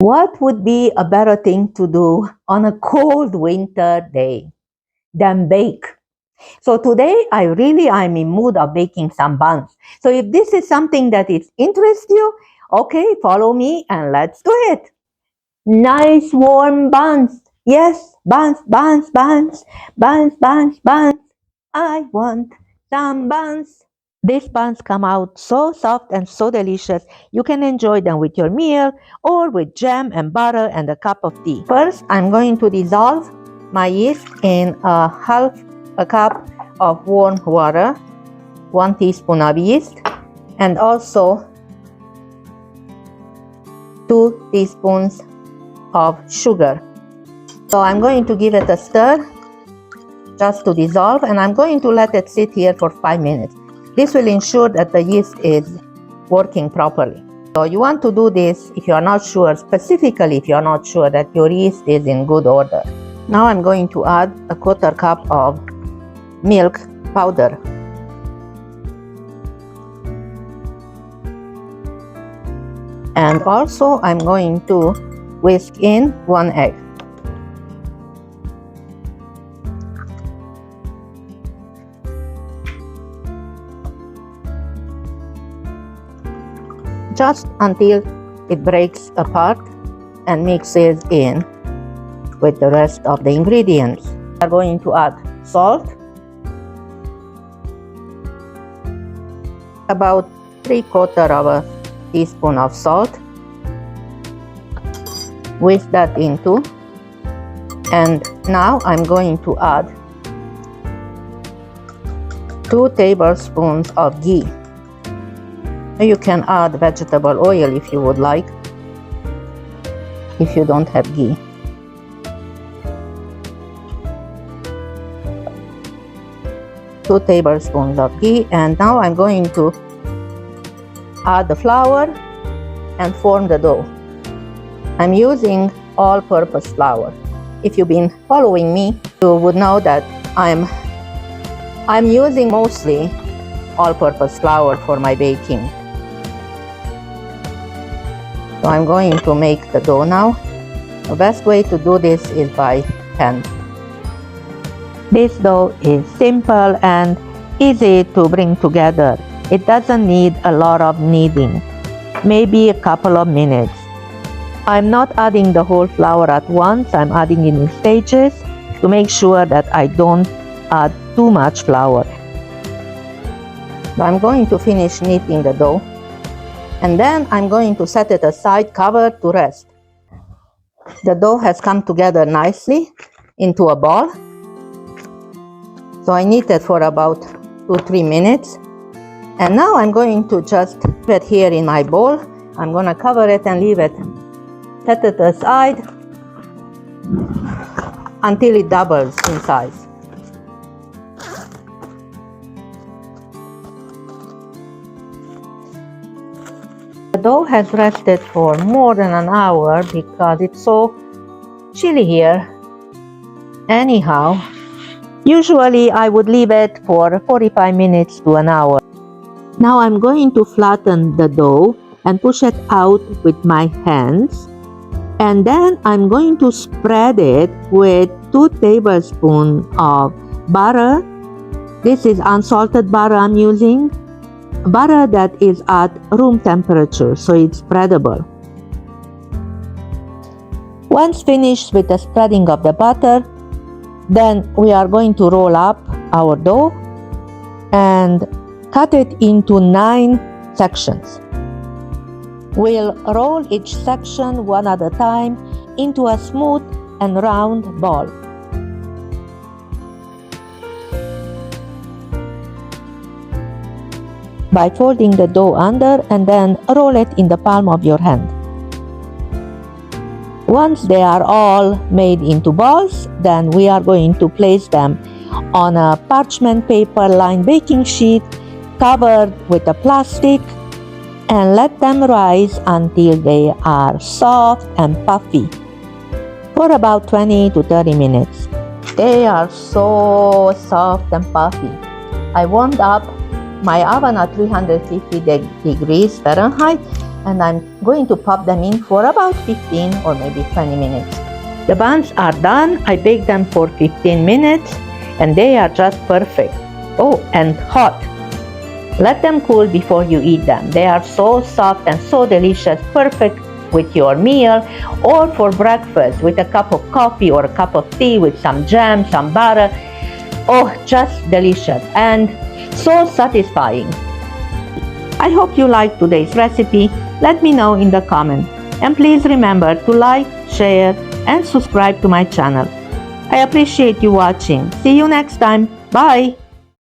What would be a better thing to do on a cold winter day than bake? So today I'm in mood of baking some buns. So if this is something that is interests you, okay, follow me and let's do it. Nice warm buns. Yes, buns, buns, buns, buns, buns, buns. I want some buns. These buns come out so soft and so delicious, you can enjoy them with your meal or with jam and butter and a cup of tea. First, I'm going to dissolve my yeast in half a cup of warm water, 1 teaspoon of yeast, and also 2 teaspoons of sugar. So I'm going to give it a stir just to dissolve, and I'm going to let it sit here for 5 minutes. This will ensure that the yeast is working properly. So you want to do this if you are not sure, specifically if you are not sure that your yeast is in good order. Now I'm going to add a 1/4 cup of milk powder. And also I'm going to whisk in 1 egg. Just until it breaks apart and mixes in with the rest of the ingredients. We are going to add salt, about 3/4 teaspoon of salt. Whisk that into, and now I'm going to add 2 tablespoons of ghee. You can add vegetable oil if you would like, if you don't have ghee. Two tablespoons of ghee, and now I'm going to add the flour and form the dough. I'm using all-purpose flour. If you've been following me, you would know that I'm using mostly all-purpose flour for my baking. So I'm going to make the dough now. The best way to do this is by hand. This dough is simple and easy to bring together. It doesn't need a lot of kneading, maybe a couple of minutes. I'm not adding the whole flour at once. I'm adding it in stages to make sure that I don't add too much flour. So I'm going to finish kneading the dough, and then I'm going to set it aside, covered, to rest. The dough has come together nicely into a ball. So I knead it for about 2-3 minutes. And now I'm going to just put it here in my bowl. I'm going to cover it and leave it, set it aside until it doubles in size. The dough has rested for more than an hour because it's so chilly here. Anyhow, usually I would leave it for 45 minutes to an hour. Now I'm going to flatten the dough and push it out with my hands. And then I'm going to spread it with 2 tablespoons of butter. This is unsalted butter I'm using. Butter that is at room temperature, so it's spreadable. Once finished with the spreading of the butter, then we are going to roll up our dough and cut it into 9 sections. We'll roll each section one at a time into a smooth and round ball. By folding the dough under and then roll it in the palm of your hand. Once they are all made into balls, then we are going to place them on a parchment paper lined baking sheet covered with a plastic and let them rise until they are soft and puffy for about 20 to 30 minutes. They are so soft and puffy. I warmed up my oven at 350 degrees Fahrenheit and I'm going to pop them in for about 15 or maybe 20 minutes. The buns are done. I baked them for 15 minutes and they are just perfect. Oh, and hot. Let them cool before you eat them. They are so soft and so delicious, perfect with your meal or for breakfast with a cup of coffee or a cup of tea with some jam, some butter. Oh, just delicious and so satisfying. I hope you liked today's recipe. Let me know in the comments. And please remember to like, share, and subscribe to my channel. I appreciate you watching. See you next time. Bye.